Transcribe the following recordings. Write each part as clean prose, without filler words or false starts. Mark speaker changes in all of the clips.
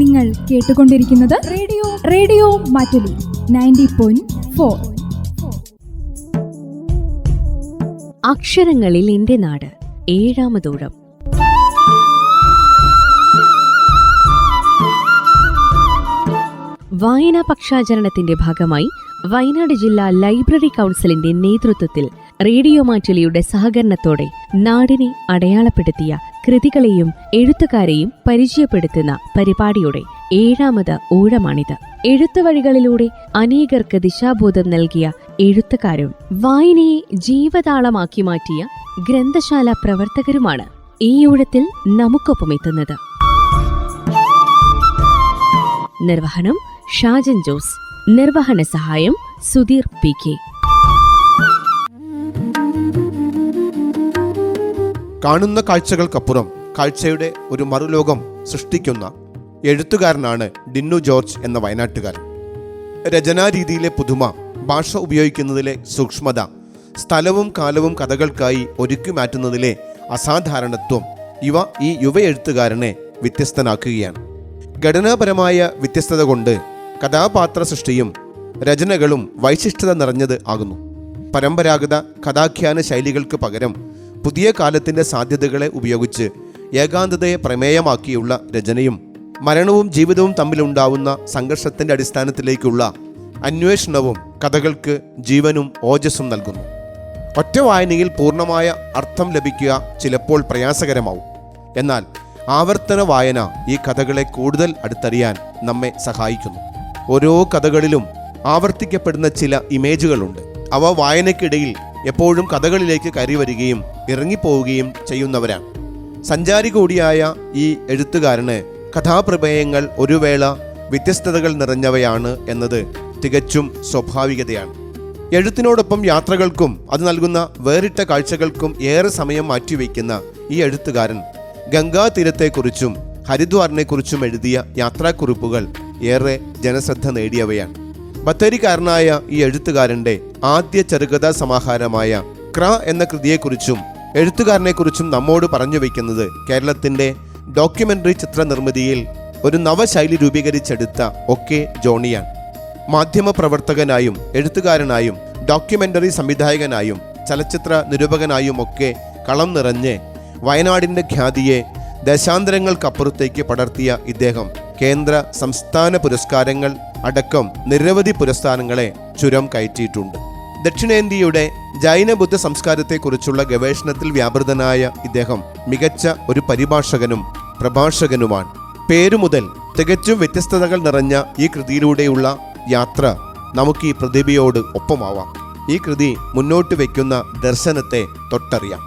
Speaker 1: നിങ്ങൾ കേട്ടുകൊണ്ടിരിക്കുന്നത് റേഡിയോ മാറ്റുലി 90.4.
Speaker 2: അക്ഷരങ്ങളിൽ എന്റെ നാട് ഏഴാമതോളം. വായനാ പക്ഷാചരണത്തിന്റെ ഭാഗമായി വയനാട് ജില്ലാ ലൈബ്രറി കൗൺസിലിന്റെ നേതൃത്വത്തിൽ റേഡിയോ മാറ്റുലിയുടെ സഹകരണത്തോടെ നാടിനെ അടയാളപ്പെടുത്തിയ കൃതികളെയും എഴുത്തുകാരെയും പരിചയപ്പെടുത്തുന്ന പരിപാടിയുടെ ഏഴാമത് ഊഴമാണിത്. എഴുത്തുവഴികളിലൂടെ അനേകർക്ക് ദിശാബോധം നൽകിയ എഴുത്തുകാരും വായനയെ ജീവതാളമാക്കി മാറ്റിയ ഗ്രന്ഥശാല പ്രവർത്തകരുമാണ് ഈ ഊഴത്തിൽ നമുക്കൊപ്പം എത്തുന്നത്. നിർവഹണം ഷാജൻ ജോസ്. നിർവഹണ സഹായം സുധീർ പി.കെ.
Speaker 3: കാണുന്ന കാഴ്ചകൾക്കപ്പുറം കാഴ്ചയുടെ ഒരു മറുലോകം സൃഷ്ടിക്കുന്ന എഴുത്തുകാരനാണ് ഡിന്നു ജോർജ് എന്ന വയനാട്ടുകാരൻ. രചനാരീതിയിലെ പുതുമ, ഭാഷ ഉപയോഗിക്കുന്നതിലെ സൂക്ഷ്മത, സ്ഥലവും കാലവും കഥകൾക്കായി ഒരുക്കി മാറ്റുന്നതിലെ അസാധാരണത്വം ഇവ ഈ യുവ എഴുത്തുകാരനെ വ്യത്യസ്തനാക്കുകയാണ്. ഘടനാപരമായ വ്യത്യസ്തത കൊണ്ട് കഥാപാത്ര സൃഷ്ടിയും രചനകളും വൈശിഷ്ട്യത നിറഞ്ഞത് ആകുന്നു. പരമ്പരാഗത കഥാഖ്യാന ശൈലികൾക്ക് പകരം പുതിയ കാലത്തിൻ്റെ സാധ്യതകളെ ഉപയോഗിച്ച് ഏകാന്തതയെ പ്രമേയമാക്കിയുള്ള രചനയും മരണവും ജീവിതവും തമ്മിലുണ്ടാവുന്ന സംഘർഷത്തിൻ്റെ അടിസ്ഥാനത്തിലേക്കുള്ള അന്വേഷണവും കഥകൾക്ക് ജീവനും ഓജസ്സും നൽകുന്നു. ഒറ്റ വായനയിൽ പൂർണ്ണമായ അർത്ഥം ലഭിക്കുക ചിലപ്പോൾ പ്രയാസകരമാവും. എന്നാൽ ആവർത്തന വായന ഈ കഥകളെ കൂടുതൽ അടുത്തറിയാൻ നമ്മെ സഹായിക്കുന്നു. ഓരോ കഥകളിലും ആവർത്തിക്കപ്പെടുന്ന ചില ഇമേജുകളുണ്ട്. അവ വായനയ്ക്കിടയിൽ എപ്പോഴും കഥകളിലേക്ക് കയറി വരികയും ഇറങ്ങിപ്പോവുകയും ചെയ്യുന്നവരാണ്. സഞ്ചാരി കൂടിയായ ഈ എഴുത്തുകാരന് കഥാപ്രമേയങ്ങൾ ഒരു വേള വ്യത്യസ്തതകൾ നിറഞ്ഞവയാണ് എന്നത് തികച്ചും സ്വാഭാവികതയാണ്. എഴുത്തിനോടൊപ്പം യാത്രകൾക്കും അത് നൽകുന്ന വേറിട്ട കാഴ്ചകൾക്കും ഏറെ സമയം മാറ്റിവെക്കുന്ന ഈ എഴുത്തുകാരൻ ഗംഗാതീരത്തെക്കുറിച്ചും ഹരിദ്വാറിനെക്കുറിച്ചും എഴുതിയ യാത്രാക്കുറിപ്പുകൾ ഏറെ ജനശ്രദ്ധ നേടിയവയാണ്. ബത്തേരിക്കാരനായ ഈ എഴുത്തുകാരൻ്റെ ആദ്യ ചെറുകഥാ സമാഹാരമായ ക്ര എന്ന കൃതിയെക്കുറിച്ചും എഴുത്തുകാരനെക്കുറിച്ചും നമ്മോട് പറഞ്ഞു വയ്ക്കുന്നത് കേരളത്തിൻ്റെ ഡോക്യുമെൻ്ററി ചിത്രനിർമ്മിതിയിൽ ഒരു നവശൈലി രൂപീകരിച്ചെടുത്ത ഒക്കെ ജോണിയാണ്. മാധ്യമപ്രവർത്തകനായും എഴുത്തുകാരനായും ഡോക്യുമെൻ്ററി സംവിധായകനായും ചലച്ചിത്ര നിരൂപകനായും ഒക്കെ കളം നിറഞ്ഞ് വയനാടിൻ്റെ ഖ്യാതിയെ ദശാന്തരങ്ങൾക്കപ്പുറത്തേക്ക് പടർത്തിയ ഇദ്ദേഹം കേന്ദ്ര സംസ്ഥാന പുരസ്കാരങ്ങൾ അടക്കം നിരവധി പുരസ്കാരങ്ങളെ ചുരം കയറ്റിയിട്ടുണ്ട്. ദക്ഷിണേന്ത്യയുടെ ജൈനബുദ്ധ സംസ്കാരത്തെക്കുറിച്ചുള്ള ഗവേഷണത്തിൽ വ്യാപൃതനായ ഇദ്ദേഹം മികച്ച ഒരു പരിഭാഷകനും പ്രഭാഷകനുമാണ്. പേരുമുതൽ തികച്ചും വ്യത്യസ്തതകൾ നിറഞ്ഞ ഈ കൃതിയിലൂടെയുള്ള യാത്ര നമുക്ക് ഈ പ്രതിഭയോട് ഒപ്പമാവാം. ഈ കൃതി മുന്നോട്ട് വയ്ക്കുന്ന ദർശനത്തെ തൊട്ടറിയാം.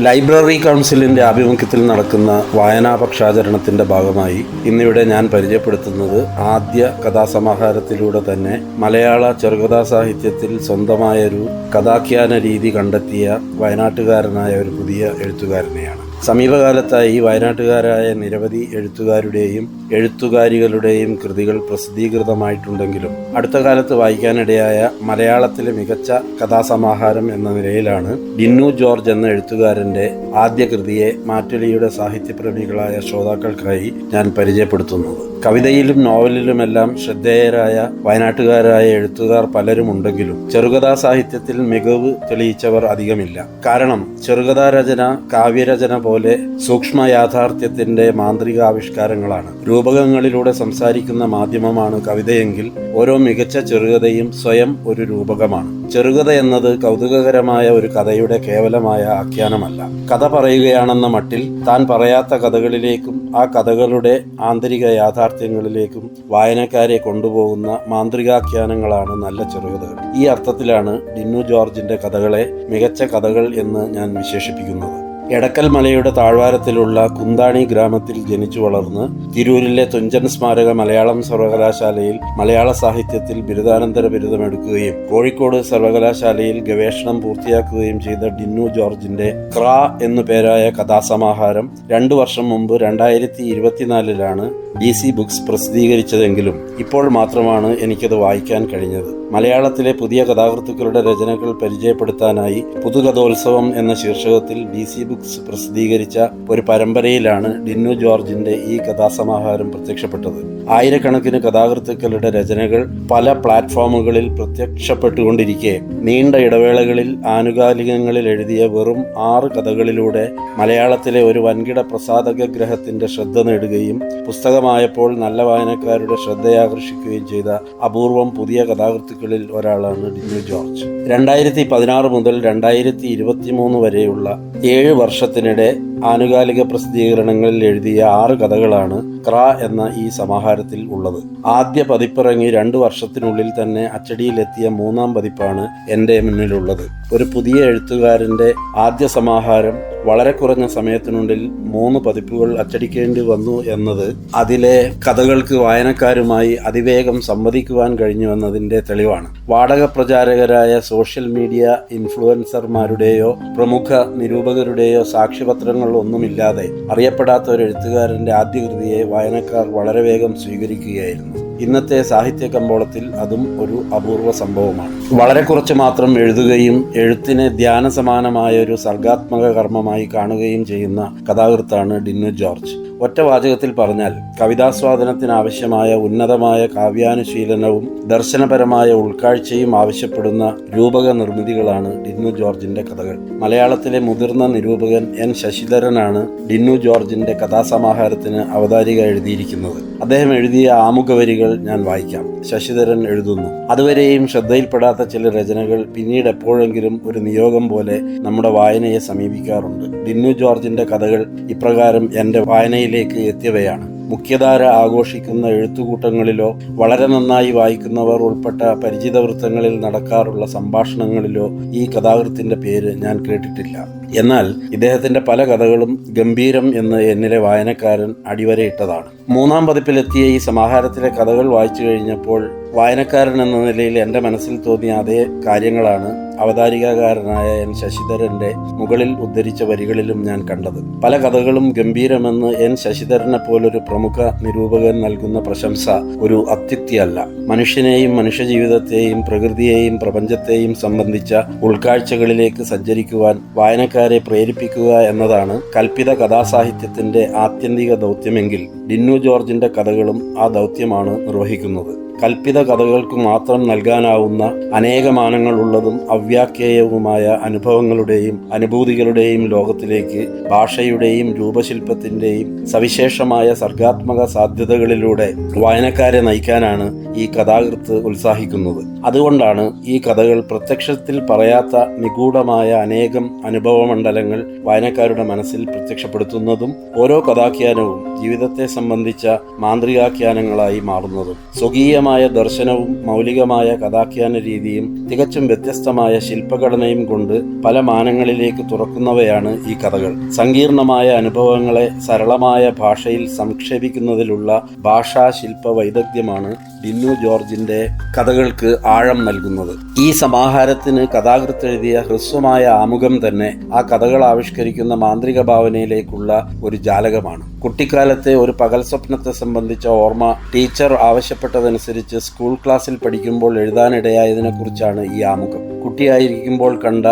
Speaker 4: ലൈബ്രറി കൗൺസിലിൻ്റെ ആഭിമുഖ്യത്തിൽ നടക്കുന്ന വായനാ പക്ഷാചരണത്തിൻ്റെ ഭാഗമായി ഇന്നിവിടെ ഞാൻ പരിചയപ്പെടുത്തുന്നത് ആദ്യ കഥാസമാഹാരത്തിലൂടെ തന്നെ മലയാള ചെറുകഥാ സാഹിത്യത്തിൽ സ്വന്തമായൊരു കഥാഖ്യാന രീതി കണ്ടെത്തിയ വയനാട്ടുകാരനായ ഒരു പുതിയ എഴുത്തുകാരനെയാണ്. സമീപകാലത്തായി വയനാട്ടുകാരായ നിരവധി എഴുത്തുകാരുടെയും എഴുത്തുകാരികളുടെയും കൃതികൾ പ്രസിദ്ധീകൃതമായിട്ടുണ്ടെങ്കിലും അടുത്ത കാലത്ത് വായിക്കാനിടയായ മലയാളത്തിലെ മികച്ച കഥാസമാഹാരം എന്ന നിലയിലാണ് ഡിന്നു ജോർജ് എന്ന എഴുത്തുകാരൻ്റെ ആദ്യ കൃതിയെ മാറ്റുലിയുടെ സാഹിത്യപ്രേമികളായ ശ്രോതാക്കൾക്കായി ഞാൻ പരിചയപ്പെടുത്തുന്നത്. കവിതയിലും നോവലിലുമെല്ലാം ശ്രദ്ധേയരായ വയനാട്ടുകാരായ എഴുത്തുകാർ പലരും ഉണ്ടെങ്കിലും ചെറുകഥാ സാഹിത്യത്തിൽ മികവ് തെളിയിച്ചവർ അധികമില്ല. കാരണം ചെറുകഥാ രചന കാവ്യരചന പോലെ സൂക്ഷ്മ യാഥാർത്ഥ്യത്തിന്റെ മാന്ത്രിക ആവിഷ്കാരങ്ങളാണ്. രൂപകങ്ങളിലൂടെ സംസാരിക്കുന്ന മാധ്യമമാണ് കവിതയെങ്കിൽ ഓരോ മികച്ച ചെറുകഥയും സ്വയം ഒരു രൂപകമാണ്. ചെറുകഥ എന്നത് കൗതുകകരമായ ഒരു കഥയുടെ കേവലമായ ആഖ്യാനമല്ല. കഥ പറയുകയാണെന്ന മട്ടിൽ താൻ പറയാത്ത കഥകളിലേക്കും ആ കഥകളുടെ ആന്തരിക യാഥാർത്ഥ്യങ്ങളിലേക്കും വായനക്കാരെ കൊണ്ടുപോകുന്ന മാന്ത്രികാഖ്യാനങ്ങളാണ് നല്ല ചെറുകഥകൾ. ഈ അർത്ഥത്തിലാണ് ഡിന്നു ജോർജിന്റെ കഥകളെ മികച്ച കഥകൾ എന്ന് ഞാൻ വിശേഷിപ്പിക്കുന്നത്. എടക്കൽ മലയുടെ താഴ്വാരത്തിലുള്ള കുന്താണി ഗ്രാമത്തിൽ ജനിച്ചു വളർന്ന് തിരൂരിലെ തുഞ്ചൻ സ്മാരക മലയാളം സർവകലാശാലയിൽ മലയാള സാഹിത്യത്തിൽ ബിരുദാനന്തര ബിരുദമെടുക്കുകയും കോഴിക്കോട് സർവകലാശാലയിൽ ഗവേഷണം പൂർത്തിയാക്കുകയും ചെയ്ത ഡിന്നു ജോർജിന്റെ ക്ര എന്നു പേരായ കഥാസമാഹാരം 2 വർഷം മുമ്പ് 2024 DC ബുക്സ് പ്രസിദ്ധീകരിച്ചതെങ്കിലും ഇപ്പോൾ മാത്രമാണ് എനിക്കത് വായിക്കാൻ കഴിഞ്ഞത്. മലയാളത്തിലെ പുതിയ കഥാകൃത്തുക്കളുടെ രചനകൾ പരിചയപ്പെടുത്താനായി പുതുകഥോത്സവം എന്ന ശീർഷകത്തിൽ DC ബുക്സ് പ്രസിദ്ധീകരിച്ച ഒരു പരമ്പരയിലാണ് ഡിന്നു ജോർജിന്റെ ഈ കഥാസമാഹാരം പ്രത്യക്ഷപ്പെട്ടത്. ആയിരക്കണക്കിന് കഥാകൃത്തുക്കളുടെ രചനകൾ പല പ്ലാറ്റ്ഫോമുകളിൽ പ്രത്യക്ഷപ്പെട്ടുകൊണ്ടിരിക്കെ നീണ്ട ഇടവേളകളിൽ ആനുകാലികങ്ങളിൽ എഴുതിയ വെറും 6 കഥകളിലൂടെ മലയാളത്തിലെ ഒരു വൻകിട പ്രസാധക ഗ്രഹത്തിന്റെ ശ്രദ്ധ നേടുകയും പുസ്തകമായപ്പോൾ നല്ല വായനക്കാരുടെ ശ്രദ്ധയാകർഷിക്കുകയും ചെയ്ത അപൂർവം പുതിയ കഥാകൃത്തുക്കളിൽ ഒരാളാണ് ഡിന്നു ജോർജ്. 2016 മുതൽ 2023 വരെയുള്ള 7 വർഷത്തിനിടെ ആനുകാലിക പ്രസിദ്ധീകരണങ്ങളിൽ എഴുതിയ 6 കഥകളാണ് ക്ര എന്ന ഈ സമാഹാരത്തിൽ ഉള്ളത്. ആദ്യ പതിപ്പിറങ്ങി 2 വർഷത്തിനുള്ളിൽ തന്നെ അച്ചടിയിലെത്തിയ 3-ാം പതിപ്പാണ് എൻ്റെ മുന്നിലുള്ളത്. ഒരു പുതിയ എഴുത്തുകാരൻ്റെ ആദ്യ സമാഹാരം വളരെ കുറഞ്ഞ സമയത്തിനുള്ളിൽ 3 പതിപ്പുകൾ അച്ചടിക്കേണ്ടി വന്നു എന്നത് അതിലെ കഥകൾക്ക് വായനക്കാരുമായി അതിവേഗം സംവദിക്കുവാൻ കഴിഞ്ഞു എന്നതിൻ്റെ തെളിവാണ്. വാടക പ്രചാരകരായ സോഷ്യൽ മീഡിയ ഇൻഫ്ലുവൻസർമാരുടെയോ പ്രമുഖ നിരൂപകരുടെയോ സാക്ഷ്യപത്രങ്ങൾ ഒന്നുമില്ലാതെ അറിയപ്പെടാത്ത ഒരു എഴുത്തുകാരൻ്റെ ആദ്യ കൃതിയെ വായനക്കാർ വളരെ വേഗം സ്വീകരിക്കുകയായിരുന്നു. ഇന്നത്തെ സാഹിത്യ കമ്പോളത്തിൽ അതും ഒരു അപൂർവ സംഭവമാണ്. വളരെ കുറച്ച് മാത്രം എഴുതുകയും എഴുത്തിനെ ധ്യാന സമാനമായ ഒരു സർഗാത്മക കർമ്മമായി കാണുകയും ചെയ്യുന്ന കഥാകൃത്താണ് ഡിന്നു ജോർജ്. ഒറ്റ വാചകത്തിൽ പറഞ്ഞാൽ കവിതാസ്വാദനത്തിനാവശ്യമായ ഉന്നതമായ കാവ്യാനുശീലനവും ദർശനപരമായ ഉൾക്കാഴ്ചയും ആവശ്യപ്പെടുന്ന രൂപക നിർമ്മിതികളാണ് ഡിന്നു ജോർജിന്റെ കഥകൾ. മലയാളത്തിലെ മുതിർന്ന നിരൂപകൻ N. ശശിധരനാണ് ഡിന്നു ജോർജിന്റെ കഥാസമാഹാരത്തിന് അവതാരിക എഴുതിയിരിക്കുന്നത്. അദ്ദേഹം എഴുതിയ ആമുഖവരികൾ ഞാൻ വായിക്കാം. ശശിധരൻ എഴുതുന്നു: അതുവരെയും ശ്രദ്ധയിൽപ്പെടാത്ത ചില രചനകൾ പിന്നീട് എപ്പോഴെങ്കിലും ഒരു നിയോഗം പോലെ നമ്മുടെ വായനയെ സമീപിക്കാറുണ്ട്. ഡിന്നു ജോർജിന്റെ കഥകൾ ഇപ്രകാരം എൻ്റെ വായനയിലേക്ക് എത്തിയവയാണ്. മുഖ്യധാര ആഘോഷിക്കുന്ന എഴുത്തുകൂട്ടങ്ങളിലോ വളരെ നന്നായി വായിക്കുന്നവർ ഉൾപ്പെട്ട പരിചിത വൃത്തങ്ങളിൽ നടക്കാറുള്ള സംഭാഷണങ്ങളിലോ ഈ കഥാകൃത്തിന്റെ പേര് ഞാൻ കേട്ടിട്ടില്ല. എന്നാൽ ഇദ്ദേഹത്തിന്റെ പല കഥകളും ഗംഭീരം എന്ന് എന്നിലെ വായനക്കാരൻ അടിവരയിട്ടതാണ്. 3-ാം പതിപ്പിലെത്തിയ ഈ സമാഹാരത്തിലെ കഥകൾ വായിച്ചു കഴിഞ്ഞപ്പോൾ വായനക്കാരൻ എന്ന നിലയിൽ എൻ്റെ മനസ്സിൽ തോന്നിയ അതേ കാര്യങ്ങളാണ് അവതാരികാകാരനായ N. ശശിധരന്റെ മുകളിൽ ഉദ്ധരിച്ച വരികളിലും ഞാൻ കണ്ടത്. പല കഥകളും ഗംഭീരമെന്ന് N. ശശിധരനെ പോലൊരു പ്രമുഖ നിരൂപകൻ നൽകുന്ന പ്രശംസ ഒരു അത്യുക്തിയല്ല. മനുഷ്യനെയും മനുഷ്യജീവിതത്തെയും പ്രകൃതിയെയും പ്രപഞ്ചത്തെയും സംബന്ധിച്ച ഉൾക്കാഴ്ചകളിലേക്ക് സഞ്ചരിക്കുവാൻ വായനക്കാരെ പ്രേരിപ്പിക്കുക എന്നതാണ് കൽപ്പിത കഥാസാഹിത്യത്തിന്റെ ആത്യന്തിക ദൗത്യമെങ്കിൽ ഡിന്നു ജോർജിന്റെ കഥകളും ആ ദൗത്യമാണ് നിർവഹിക്കുന്നത്. കൽപ്പിത കഥകൾക്ക് മാത്രം നൽകാനാവുന്ന അനേകമാനങ്ങളുള്ളതും അവ്യാഖ്യേയവുമായ അനുഭവങ്ങളുടെയും അനുഭൂതികളുടെയും ലോകത്തിലേക്ക് ഭാഷയുടെയും രൂപശില്പത്തിന്റെയും സവിശേഷമായ സർഗാത്മക സാധ്യതകളിലൂടെ വായനക്കാരെ നയിക്കാനാണ് ഈ കഥാകൃത്ത് ഉത്സാഹിക്കുന്നത്. അതുകൊണ്ടാണ് ഈ കഥകൾ പ്രത്യക്ഷത്തിൽ പറയാത്ത നിഗൂഢമായ അനേകം അനുഭവമണ്ഡലങ്ങൾ വായനക്കാരുടെ മനസ്സിൽ പ്രത്യക്ഷപ്പെടുത്തുന്നതും ഓരോ കഥാഖ്യാനവും ജീവിതത്തെ സംബന്ധിച്ച മാന്ത്രികാഖ്യാനങ്ങളായി മാറുന്നതും. സ്വകീയമായ ദർശനവും മൗലികമായ കഥാഖ്യാന രീതിയും തികച്ചും വ്യത്യസ്തമായ ശില്പഘടനയും കൊണ്ട് പല മാനങ്ങളിലേക്ക് തുറക്കുന്നവയാണ് ഈ കഥകൾ. സങ്കീർണമായ അനുഭവങ്ങളെ സരളമായ ഭാഷയിൽ സംക്ഷേപിക്കുന്നതിലുള്ള ഭാഷാശില്പ വൈദഗ്ധ്യമാണ് ഡിന്നു ജോർജിന്റെ കഥകൾക്ക് ആഴം നൽകുന്നത്. ഈ സമാഹാരത്തിന് കഥാകൃത്ത് എഴുതിയ ഹ്രസ്വമായ ആമുഖം തന്നെ ആ കഥകൾ ആവിഷ്കരിക്കുന്ന മാന്ത്രിക ഭാവനയിലേക്കുള്ള ഒരു ജാലകമാണ്. കുട്ടിക്കാലത്തെ ഒരു പകൽ സ്വപ്നത്തെ സംബന്ധിച്ച ഓർമ്മ ടീച്ചർ ആവശ്യപ്പെട്ടതനുസരിച്ച് സ്കൂൾ ക്ലാസ്സിൽ പഠിക്കുമ്പോൾ എഴുതാനിടയായതിനെക്കുറിച്ചാണ് ഈ ആമുഖം. കുട്ടിയായിരിക്കുമ്പോൾ കണ്ട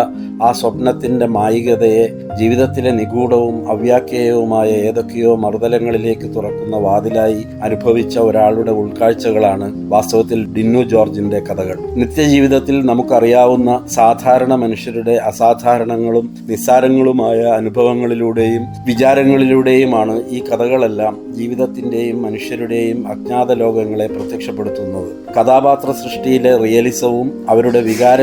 Speaker 4: ആ സ്വപ്നത്തിന്റെ മായികതയെ ജീവിതത്തിലെ നിഗൂഢവും അവ്യാഖ്യേയവുമായ ഏതൊക്കെയോ മറുതലങ്ങളിലേക്ക് തുറക്കുന്ന വാതിലായി അനുഭവിച്ച ഒരാളുടെ ഉൾക്കാഴ്ചകളാണ് വാസ്തവത്തിൽ ഡിന്നു ജോർജിന്റെ കഥകൾ. നിത്യജീവിതത്തിൽ നമുക്കറിയാവുന്ന സാധാരണ മനുഷ്യരുടെ അസാധാരണങ്ങളും നിസ്സാരങ്ങളുമായ അനുഭവങ്ങളിലൂടെയും വിചാരങ്ങളിലൂടെയുമാണ് ഈ കഥകളെല്ലാം ജീവിതത്തിന്റെയും മനുഷ്യരുടെയും അജ്ഞാത ലോകങ്ങളെ പ്രത്യക്ഷപ്പെടുത്തുന്നത്. കഥാപാത്ര സൃഷ്ടിയിലെ റിയലിസവും അവരുടെ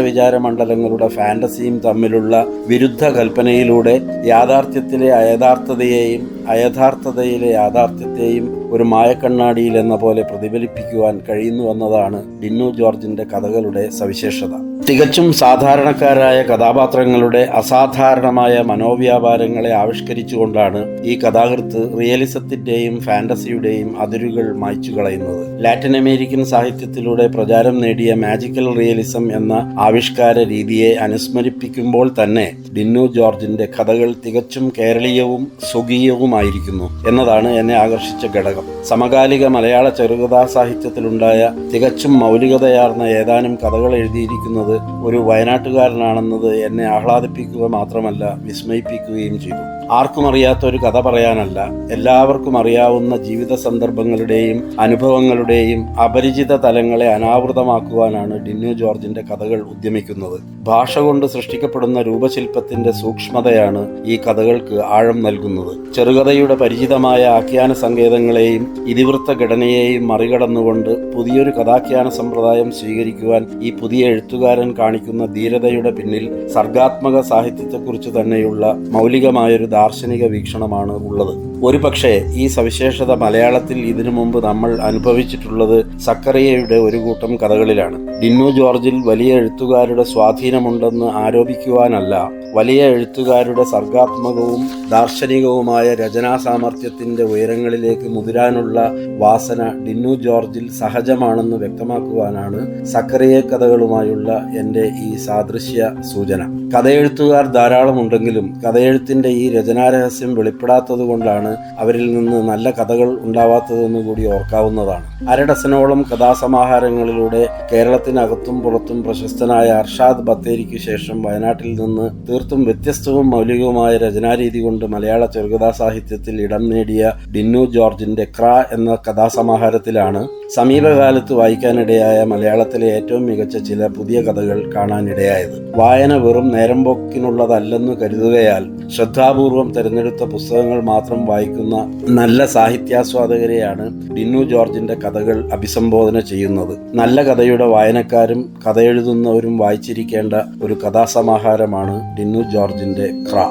Speaker 4: വിചാര മണ്ഡലങ്ങളുടെ ഫാന്റസിയും തമ്മിലുള്ള വിരുദ്ധ കൽപ്പനയിലൂടെ യാഥാർത്ഥ്യത്തിലെ അയഥാർത്ഥതയെയും അയഥാർത്ഥതയിലെ യാഥാർത്ഥ്യത്തെയും ഒരു മായക്കണ്ണാടിയിൽ എന്ന പോലെ പ്രതിഫലിപ്പിക്കുവാൻ കഴിയുന്നുവെന്നതാണ് ഡിന്നു ജോർജിന്റെ കഥകളുടെ സവിശേഷത. തികച്ചും സാധാരണക്കാരായ കഥാപാത്രങ്ങളുടെ അസാധാരണമായ മനോവ്യാപാരങ്ങളെ ആവിഷ്കരിച്ചുകൊണ്ടാണ് ഈ കഥാകൃത്ത് റിയലിസത്തിന്റെയും ഫാന്റസിയുടെയും അതിരുകൾ മായ്ച്ചു കളയുന്നത്. ലാറ്റിൻ അമേരിക്കൻ സാഹിത്യത്തിലൂടെ പ്രചാരം നേടിയ മാജിക്കൽ റിയലിസം എന്ന ആവിഷ്കാര രീതിയെ അനുസ്മരിപ്പിക്കുമ്പോൾ തന്നെ ഡിന്നു ജോർജിന്റെ കഥകൾ തികച്ചും കേരളീയവും സ്വകീയവുമായ മനോഹരമായിരിക്കുന്നു എന്നതാണ് എന്നെ ആകർഷിച്ച ഘടകം. സമകാലിക മലയാള ചെറുകഥാ സാഹിത്യത്തിലുണ്ടായ തികച്ചും മൗലികതയാർന്ന ഏതാനും കഥകൾ എഴുതിയിരിക്കുന്നത് ഒരു വയനാട്ടുകാരനാണെന്നത് എന്നെ ആഹ്ലാദിപ്പിക്കുക മാത്രമല്ല വിസ്മയിപ്പിക്കുകയും ചെയ്തു. ആർക്കും അറിയാത്ത ഒരു കഥ പറയാനല്ല, എല്ലാവർക്കും അറിയാവുന്ന ജീവിത സന്ദർഭങ്ങളുടെയും അനുഭവങ്ങളുടെയും അപരിചിത തലങ്ങളെ അനാവൃതമാക്കുവാനാണ് ഡിന്നു ജോർജിന്റെ കഥകൾ ഉദ്യമിക്കുന്നത്. ഭാഷ കൊണ്ട് സൃഷ്ടിക്കപ്പെടുന്ന രൂപശില്പത്തിന്റെ സൂക്ഷ്മതയാണ് ഈ കഥകൾക്ക് ആഴം നൽകുന്നത്. ചെറുകഥയുടെ പരിചിതമായ ആഖ്യാന സങ്കേതങ്ങളെയും ഇതിവൃത്ത ഘടനയെയും മറികടന്നുകൊണ്ട് പുതിയൊരു കഥാഖ്യാന സമ്പ്രദായം സ്വീകരിക്കുവാൻ ഈ പുതിയ എഴുത്തുകാരൻ കാണിക്കുന്ന ധീരതയുടെ പിന്നിൽ സർഗാത്മക സാഹിത്യത്തെക്കുറിച്ച് തന്നെയുള്ള മൗലികമായൊരു ദാർശനിക വീക്ഷണമാണ് ഉള്ളത്. ഒരുപക്ഷെ ഈ സവിശേഷത മലയാളത്തിൽ ഇതിനു മുമ്പ് നമ്മൾ അനുഭവിച്ചിട്ടുള്ളത് സക്കറിയയുടെ ഒരു കൂട്ടം കഥകളിലാണ്. ഡിന്നു ജോർജിൽ വലിയ എഴുത്തുകാരുടെ സ്വാധീനമുണ്ടെന്ന് ആരോപിക്കുവാനല്ല, വലിയ എഴുത്തുകാരുടെ സർഗാത്മകവും ദാർശനികവുമായ രചനാ സാമർഥ്യത്തിന്റെ ഉയരങ്ങളിലേക്ക് മുതിരാനുള്ള വാസന ഡിന്നു ജോർജിൽ സഹജമാണെന്ന് വ്യക്തമാക്കുവാനാണ് സക്കറിയ കഥകളുമായുള്ള എൻ്റെ ഈ സാദൃശ്യ സൂചന. കഥയെഴുത്തുകാർ ധാരാളമുണ്ടെങ്കിലും കഥയെഴുത്തിന്റെ ഈ രചനാരഹസ്യം വെളിപ്പെടാത്തതുകൊണ്ടാണ് അവരിൽ നിന്ന് നല്ല കഥകൾ ഉണ്ടാവാത്തതെന്ന് കൂടി ഓർക്കാവുന്നതാണ്. അരഡസനോളം കഥാസമാഹാരങ്ങളിലൂടെ കേരളത്തിനകത്തും പുറത്തും പ്രശസ്തനായ അർഷാദ് ബത്തേരിക്ക് ശേഷം വയനാട്ടിൽ നിന്ന് തീർത്തും വ്യത്യസ്തവും മൗലികവുമായ രചനാരീതി കൊണ്ട് മലയാള ചെറുകഥാ സാഹിത്യത്തിൽ ഇടം നേടിയ ഡിന്നു ജോർജിന്റെ ക്രാ എന്ന കഥാസമാഹാരത്തിലാണ് സമീപകാലത്ത് വായിക്കാനിടയായ മലയാളത്തിലെ ഏറ്റവും മികച്ച ചില പുതിയ കഥകൾ കാണാനിടയായത്. വായന വെറും നേരം പോക്കിനുള്ളതല്ലെന്ന് കരുതുകയാൽ ശ്രദ്ധാപൂർവം തിരഞ്ഞെടുത്ത പുസ്തകങ്ങൾ മാത്രം വായിക്കുന്ന നല്ല സാഹിത്യാസ്വാദകരെയാണ് ഡിന്നു ജോർജിന്റെ കഥകൾ അഭിസംബോധന ചെയ്യുന്നത്. നല്ല കഥയുടെ വായനക്കാരും കഥയെഴുതുന്നവരും വായിച്ചിരിക്കേണ്ട ഒരു കഥാസമാഹാരമാണ് ഡിന്നു ജോർജിന്റെ ക്രാ.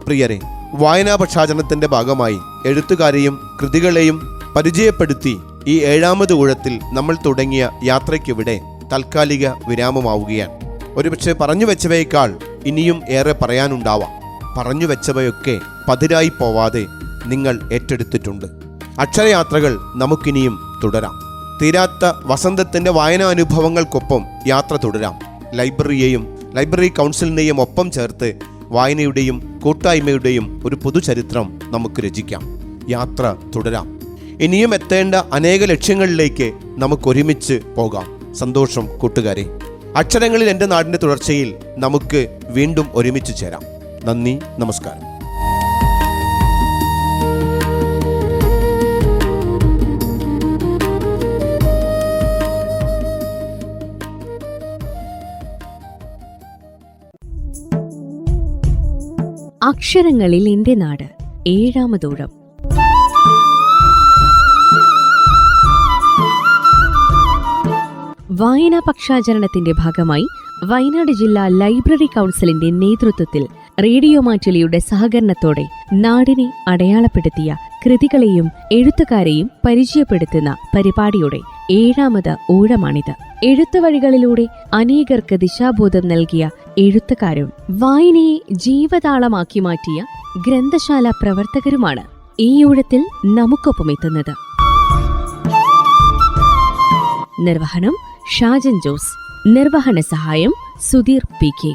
Speaker 3: പ്രിയരെ, വായനാ പക്ഷാചരണത്തിന്റെ ഭാഗമായി എഴുത്തുകാരെയും കൃതികളെയും പരിചയപ്പെടുത്തി ഈ 7ാമത് ഊഴത്തിൽ നമ്മൾ തുടങ്ങിയ യാത്രയ്ക്കിവിടെ താൽക്കാലിക വിരാമമാവുകയാണ്. ഒരുപക്ഷെ പറഞ്ഞു വെച്ചവയേക്കാൾ ഇനിയും ഏറെ പറയാനുണ്ടാവാം. പറഞ്ഞു വെച്ചവയൊക്കെ പതിരായി പോവാതെ നിങ്ങൾ ഏറ്റെടുത്തിട്ടുണ്ട്. അക്ഷരയാത്രകൾ നമുക്കിനിയും തുടരാം. തീരാത്ത വസന്തത്തിന്റെ വായനാനുഭവങ്ങൾക്കൊപ്പം യാത്ര തുടരാം. ലൈബ്രറിയെയും ലൈബ്രറി കൗൺസിലിനെയും ഒപ്പം ചേർത്ത് വായനയുടെയും കൂട്ടായ്മയുടെയും ഒരു പുതുചരിത്രം നമുക്ക് രചിക്കാം. യാത്ര തുടരാം. ഇനിയും എത്തേണ്ട അനേക ലക്ഷ്യങ്ങളിലേക്ക് നമുക്കൊരുമിച്ച് പോകാം. സന്തോഷം കൂട്ടുകാരെ. അക്ഷരങ്ങളിൽ എൻ്റെ നാടിൻ്റെ തുടർച്ചയിൽ നമുക്ക് വീണ്ടും ഒരുമിച്ച് ചേരാം. നന്ദി, നമസ്കാരം.
Speaker 2: അക്ഷരങ്ങളിൽ എൻ്റെ നാട് 7ാമതൂഴം. വായനാ പക്ഷാചരണത്തിന്റെ ഭാഗമായി വയനാട് ജില്ലാ ലൈബ്രറി കൗൺസിലിന്റെ നേതൃത്വത്തിൽ റേഡിയോ മാറ്റുലിയുടെ സഹകരണത്തോടെ നാടിനെ അടയാളപ്പെടുത്തിയ കൃതികളെയും എഴുത്തുകാരെയും പരിചയപ്പെടുത്തുന്ന പരിപാടിയുടെ 7ാമത് ഊഴമാണിത്. എഴുത്തുവഴികളിലൂടെ അനേകർക്ക് ദിശാബോധം നൽകിയ എഴുത്തുകാരും വായനയെ ജീവതാളമാക്കി മാറ്റിയ ഗ്രന്ഥശാല പ്രവർത്തകരുമാണ് ഈ ഊഴത്തിൽ നമുക്കൊപ്പമെത്തുന്നത്. നിർവഹണം ഷാജൻ ജോസ്. നിർവഹണ സഹായം സുധീർ പി.കെ.